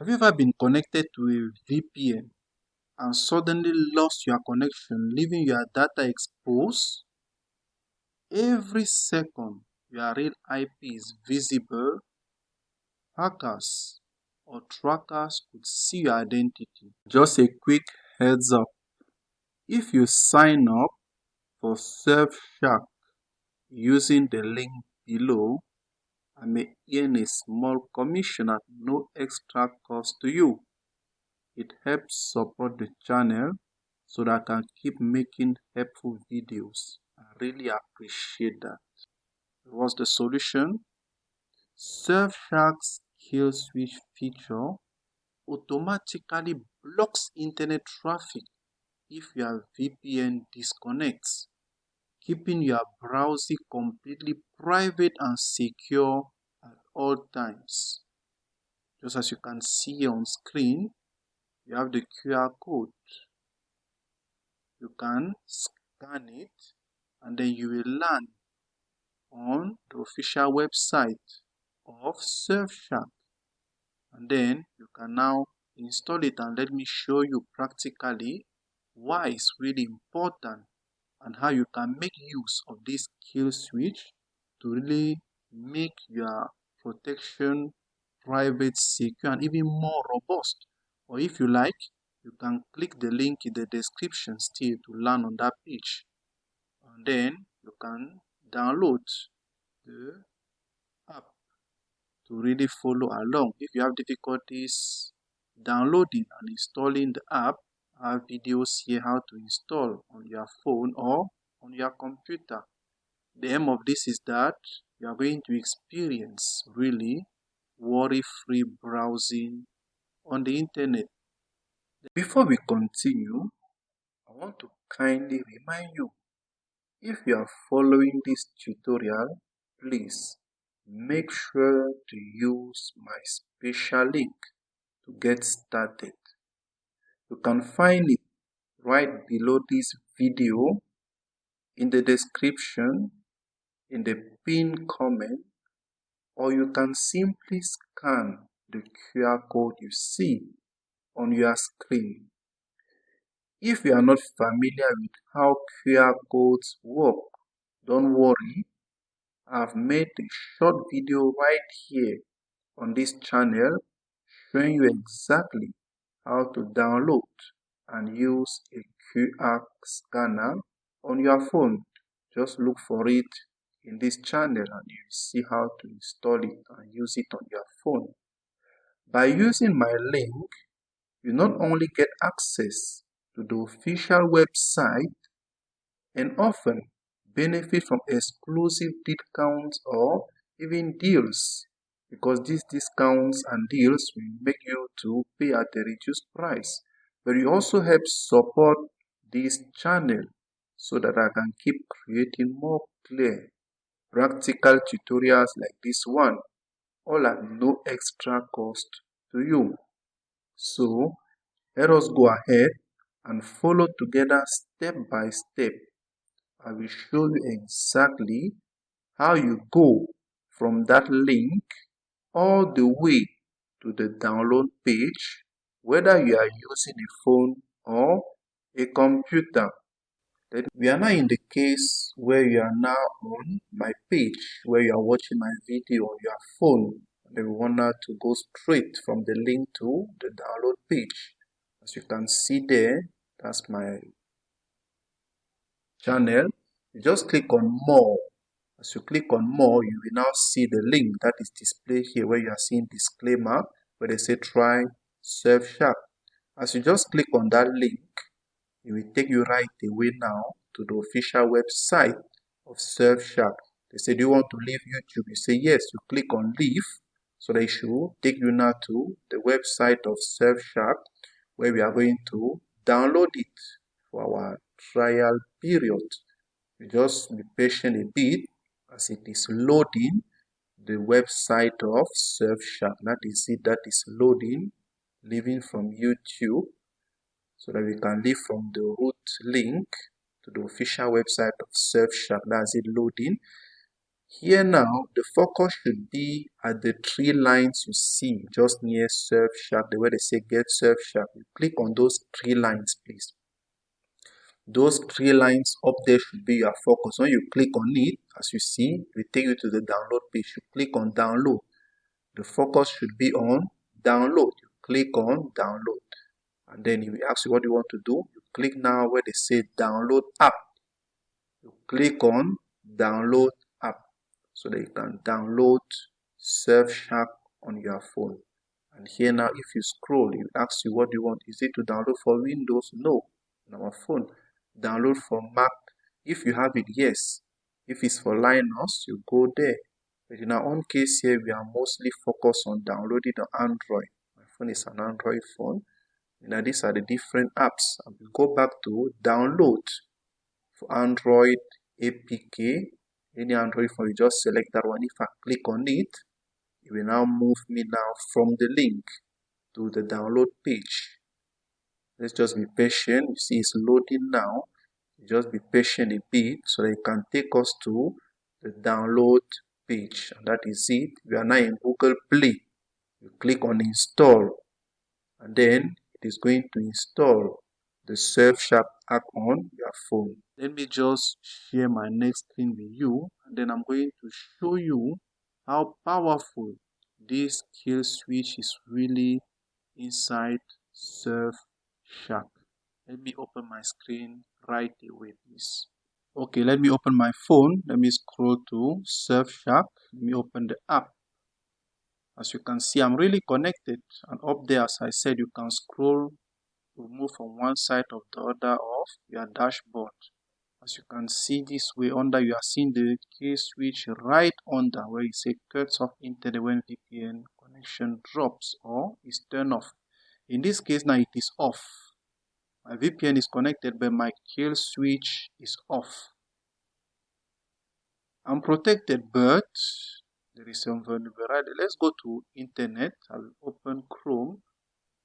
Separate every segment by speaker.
Speaker 1: Have you ever been connected to a VPN and suddenly lost your connection, leaving your data exposed? Every second your real IP is visible, hackers or trackers could see your identity. Just a quick heads up. If you sign up for Surfshark using the link below, I may earn a small commission at no extra cost to you. It helps support the channel so that I can keep making helpful videos. I really appreciate that. What's the solution? Surfshark's Kill Switch feature automatically blocks internet traffic if your VPN disconnects, keeping your browser completely private and secure at all times. Just as you can see on screen, you have the QR code. You can scan it and then you will land on the official website of Surfshark. And then you can now install it, and let me show you practically why it's really important and how you can make use of this kill switch to really make your protection private, secure, and even more robust. Or if you like, you can click the link in the description still to land on that page, and then you can download the app to really follow along. If you have difficulties downloading and installing the app, I have videos here how to install on your phone or on your computer. The aim of this is that you are going to experience really worry-free browsing on the internet. Before we continue, I want to kindly remind you, if you are following this tutorial, please make sure to use my special link to get started. You can find it right below this video, in the description, in the pinned comment, or you can simply scan the QR code you see on your screen. If you are not familiar with how QR codes work, don't worry. I've made a short video right here on this channel showing you exactly how to download and use a QR scanner on your phone. Just look for it in this channel and you see how to install it and use it on your phone. By using my link, you not only get access to the official website and often benefit from exclusive discounts or even deals, because these discounts and deals will make you to pay at a reduced price. But you also help support this channel so that I can keep creating more clear, practical tutorials like this one, all at no extra cost to you. So let us go ahead and follow together step by step. I will show you exactly how you go from that link all the way to the download page, whether you are using a phone or a computer. We are now in the case where you are now on my page, where you are watching my video on your phone. Then we want now to go straight from the link to the download page. As you can see there, that's my channel. You just click on more. As you click on more, you will now see the link that is displayed here, where you are seeing disclaimer where they say try Surfshark. As you just click on that link, it will take you right away now to the official website of Surfshark. They say, do you want to leave YouTube? You say yes. You click on leave, so they should take you now to the website of Surfshark, where we are going to download it for our trial period. You just be patient a bit as it is loading the website of Surfshark. That is it, that is loading, leaving from YouTube, so that we can leave from the root link to the official website of Surfshark. That's it loading. Here now, the focus should be at the three lines you see just near Surfshark, the way they say get Surfshark. You click on those three lines, please. Those three lines up there should be your focus. When you click on it, as you see, it will take you to the download page. You click on download. The focus should be on download. You click on download. And then it will ask you what you want to do. You click now where they say download app. You click on download app so that you can download Surfshark on your phone. And here now, if you scroll, it will ask you what do you want. Is it to download for Windows? No, on our phone. Download for Mac. If you have it, yes. If it's for Linux, you go there. But in our own case here, we are mostly focused on downloading on Android. My phone is an Android phone. Now these are the different apps. I will go back to download for Android APK. Any Android phone, you just select that one. If I click on it, it will now move me now from the link to the download page. Let's just be patient. You see it's loading now. Just be patient a bit so that it can take us to the download page. And that is it. We are now in Google Play. You click on install and then it is going to install the Surfshark app on your phone. Let me just share my next screen with you and then I'm going to show you how powerful this kill switch is really inside Surfshark. Let me open my screen right away, please. Okay, let me open my phone. Let me scroll to Surfshark. Let me open the app. As you can see, I'm really connected. And up there, as I said, you can scroll to move from one side of the other of your dashboard. As you can see this way under, you are seeing the key switch right under where it says cuts off internet when VPN connection drops or is turned off. In this case now it is off. My VPN is connected but my kill switch is off. I'm protected but there is some vulnerability. Let's go to internet. I will open Chrome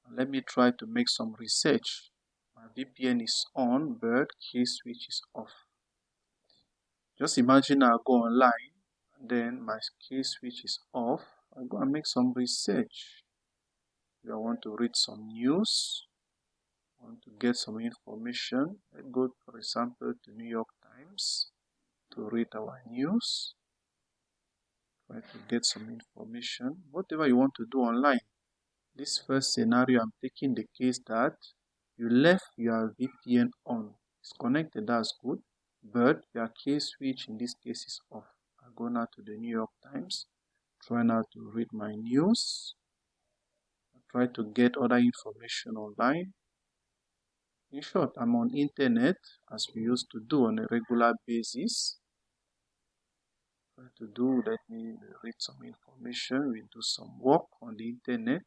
Speaker 1: and let me try to make some research. My VPN is on but kill switch is off. Just imagine I go online and then my kill switch is off. I go and make some research. If I want to read some news, I want to get some information. I go, for example, to New York Times to read our news. Try to get some information. Whatever you want to do online. This first scenario, I'm taking the case that you left your VPN on. It's connected, that's good. But your kill switch in this case is off. I go now to the New York Times. Try now to read my news. I try to get other information online. In short, I'm on internet as we used to do on a regular basis. Let me read some information. We do some work on the internet.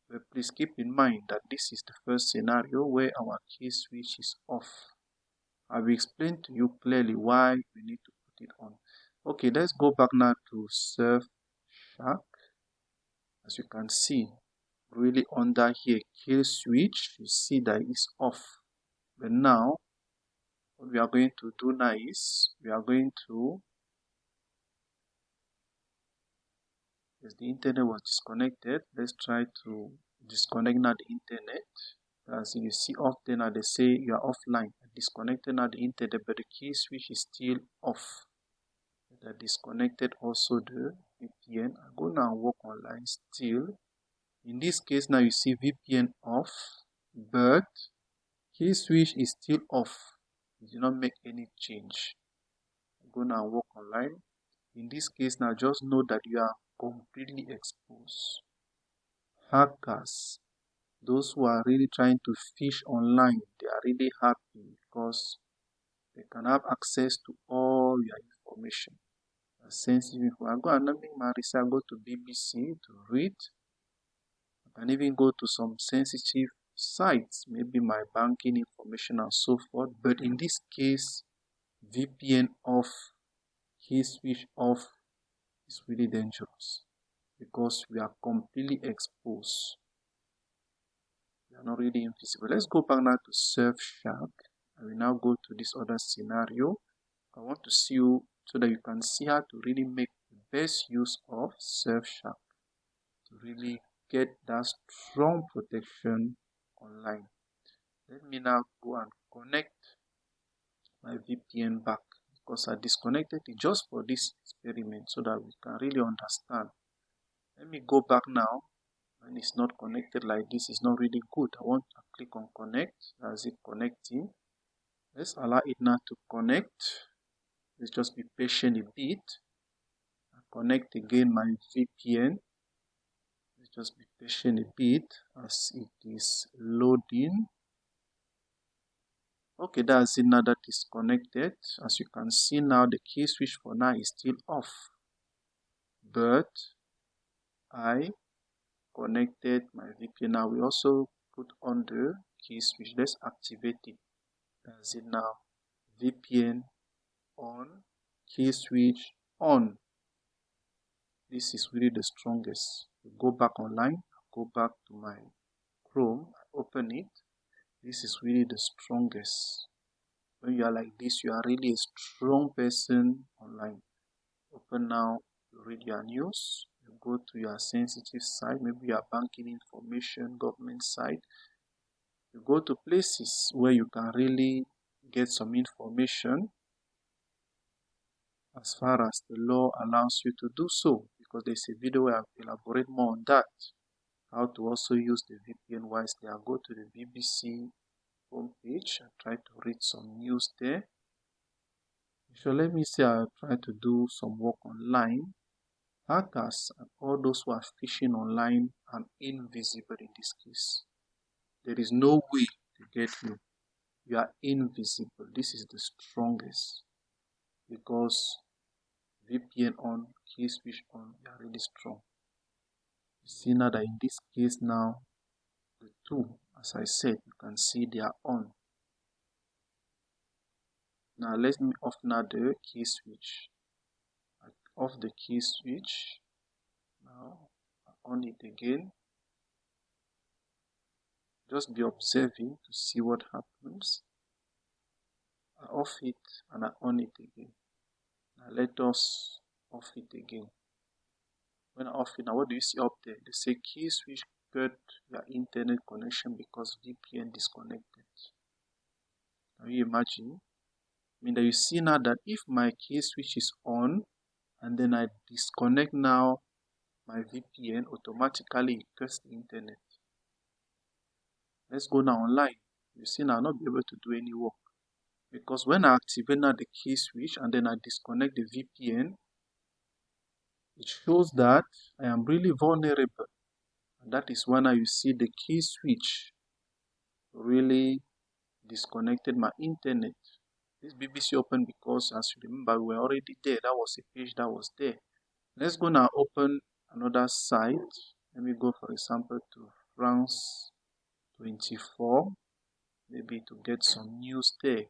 Speaker 1: But please keep in mind that this is the first scenario where our key switch is off. I will explain to you clearly why we need to put it on. Okay, let's go back now to Surfshark. As you can see, really under here, kill switch, you see that it's off. But now, what we are going to do now is, we are going to, as the internet was disconnected, let's try to disconnect now the internet. As you see often now they say you are offline, disconnected now the internet, but the key switch is still off. That disconnected also the VPN. I go now and work online still. In this case now you see VPN off, but key switch is still off. It did not make any change. I go now and work online. In this case now just know that you are completely exposed. Hackers, those who are really trying to fish online, they are really happy because they can have access to all your information. Sensitive info. I go and make my research. I go to BBC to read. I can even go to some sensitive sites, maybe my banking information and so forth. But in this case, VPN off, key switch off is really dangerous because we are completely exposed. We are not really invisible. Let's go back now to Surfshark. I will now go to this other scenario. I want to so that you can see how to really make the best use of Surfshark to really get that strong protection online. Let me now go and connect my VPN back, because I disconnected it just for this experiment so that we can really understand. Let me go back now. When it's not connected like this, it's not really good. I want to click on connect. As it connecting, let's allow it now to connect. Let's just be patient a bit. I connect again my VPN. Let's just be patient a bit as it is loading. Okay, that's it. Now that is connected. As you can see now, the key switch for now is still off, but I connected my VPN. Now we also put on the key switch. Let's activate it. That's it now. VPN on, key switch on. This is really the strongest. Go back online, go back to my Chrome, open it. This is really the strongest. When you are like this, you are really a strong person online. Open now, you read your news, you go to your sensitive site, maybe your banking information, government site. You go to places where you can really get some information as far as the law allows you to do so, because there's a video where I elaborate more on that, how to also use the VPN wisely. I'll go to the BBC homepage and try to read some news there. So let me say I'll try to do some work online. Hackers and all those who are phishing online are invisible in this case. There is no way to get you. You are invisible. This is the strongest, because VPN on, key switch on, they are really strong. You see now that in this case now, the two, as I said, you can see they are on. Now let me off now the key switch. I off the key switch. Now I on it again. Just be observing to see what happens. I off it and I on it again. Now let us off it again. When I off it, now what do you see up there? They say key switch cut your internet connection because VPN disconnected. Can you imagine? I mean that you see now that if my key switch is on and then I disconnect now my VPN, automatically it cuts the internet. Let's go now online. You see now I'll not be able to do any work, because when I activate now the key switch and then I disconnect the VPN, it shows that I am really vulnerable. And that is when you see the key switch really disconnected my internet. This BBC open because, as you remember, we were already there. That was a page that was there. Let's go now open another site. Let me go, for example, to France 24, maybe to get some news there.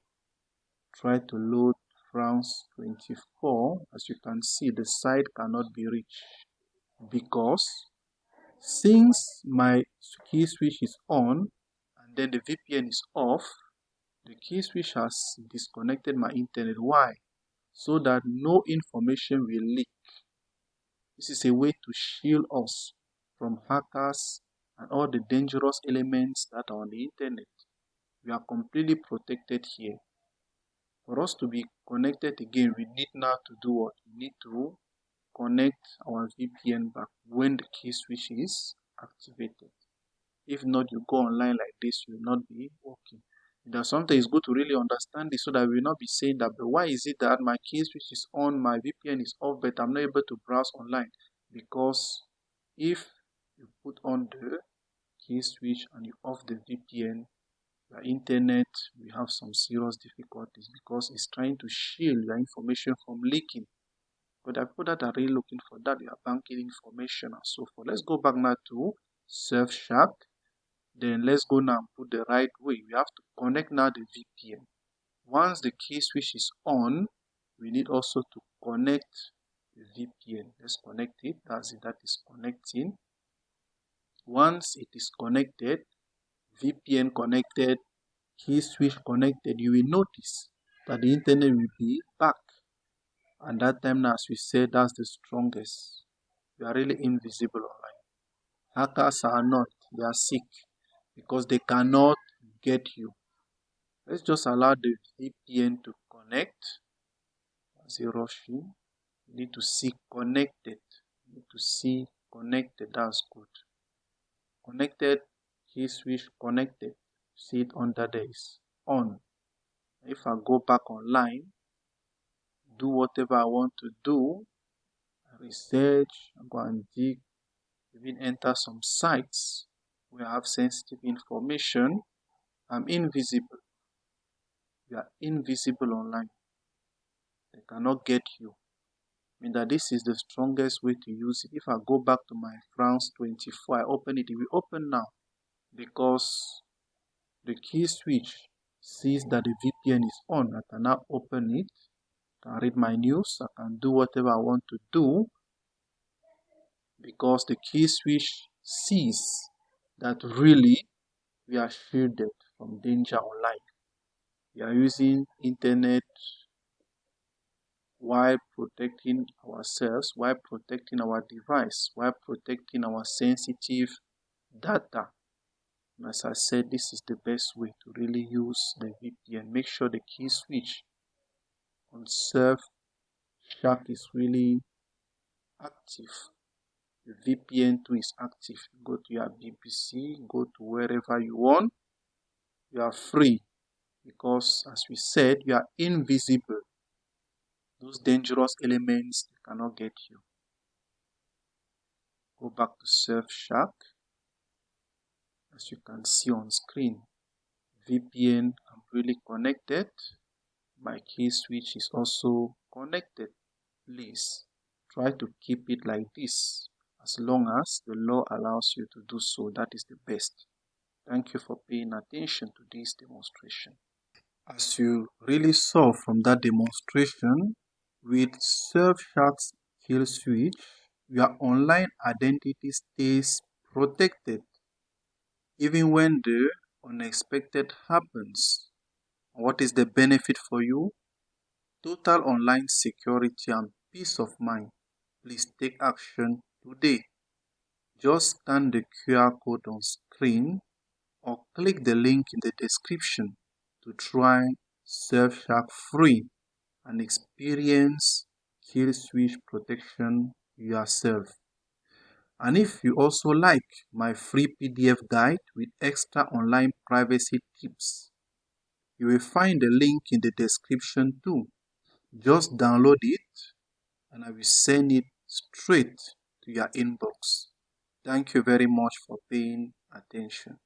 Speaker 1: Try to load France 24. As you can see, the site cannot be reached, because since my key switch is on and then the VPN is off, the key switch has disconnected my internet. Why? So that no information will leak. This is a way to shield us from hackers and all the dangerous elements that are on the internet. We are completely protected here. For us to be connected again, we need now to do what? We need to connect our VPN back when the key switch is activated. If not, you go online like this, you will not be working. That sometimes it's good to really understand this, so that we will not be saying that, but why is it that my key switch is on, my VPN is off, but I'm not able to browse online? Because if you put on the key switch and you off the VPN, your internet will have some serious difficulties, because it's trying to shield your information from leaking. But the people that are really looking for that, your banking information and so forth. Let's go back now to Surfshark. Then let's go now and put the right way. We have to connect now the VPN. Once the key switch is on, we need also to connect the VPN. Let's connect it. That's it. That is connecting. Once it is connected, VPN connected, key switch connected, you will notice that the internet will be back. And that time now, as we said, that's the strongest. You are really invisible online. Hackers are not, they are sick because they cannot get you. Let's just allow the VPN to connect. Zero rushing. You need to see connected. You need to see connected. That's good. Connected, key switch connected. See it under there is on. If I go back online, do whatever I want to do, research, go and dig, even enter some sites where I have sensitive information, I'm invisible. You are invisible online. They cannot get you. I mean that this is the strongest way to use it. If I go back to my France 24, I open it, it will open now because the key switch sees that the VPN is on. I can now open it, I can read my news, I can do whatever I want to do because the key switch sees that really we are shielded from danger online. We are using internet while protecting ourselves, while protecting our device, while protecting our sensitive data. And as I said, this is the best way to really use the VPN. Make sure the key switch on Surfshark is really active. The VPN too is active. Go to your BBC, go to wherever you want. You are free because, as we said, you are invisible. Those dangerous elements cannot get you. Go back to Surfshark. As you can see on screen, VPN, I'm really connected. My key switch is also connected. Please try to keep it like this as long as the law allows you to do so. That is the best. Thank you for paying attention to this demonstration. As you really saw from that demonstration, with Surfshark Kill Switch, your online identity stays protected even when the unexpected happens. What is the benefit for you? Total online security and peace of mind. Please take action today. Just scan the QR code on screen or click the link in the description to try Surfshark free and experience Kill Switch protection yourself. And if you also like my free PDF guide with extra online privacy tips, you will find the link in the description too. Just download it and I will send it straight to your inbox. Thank you very much for paying attention.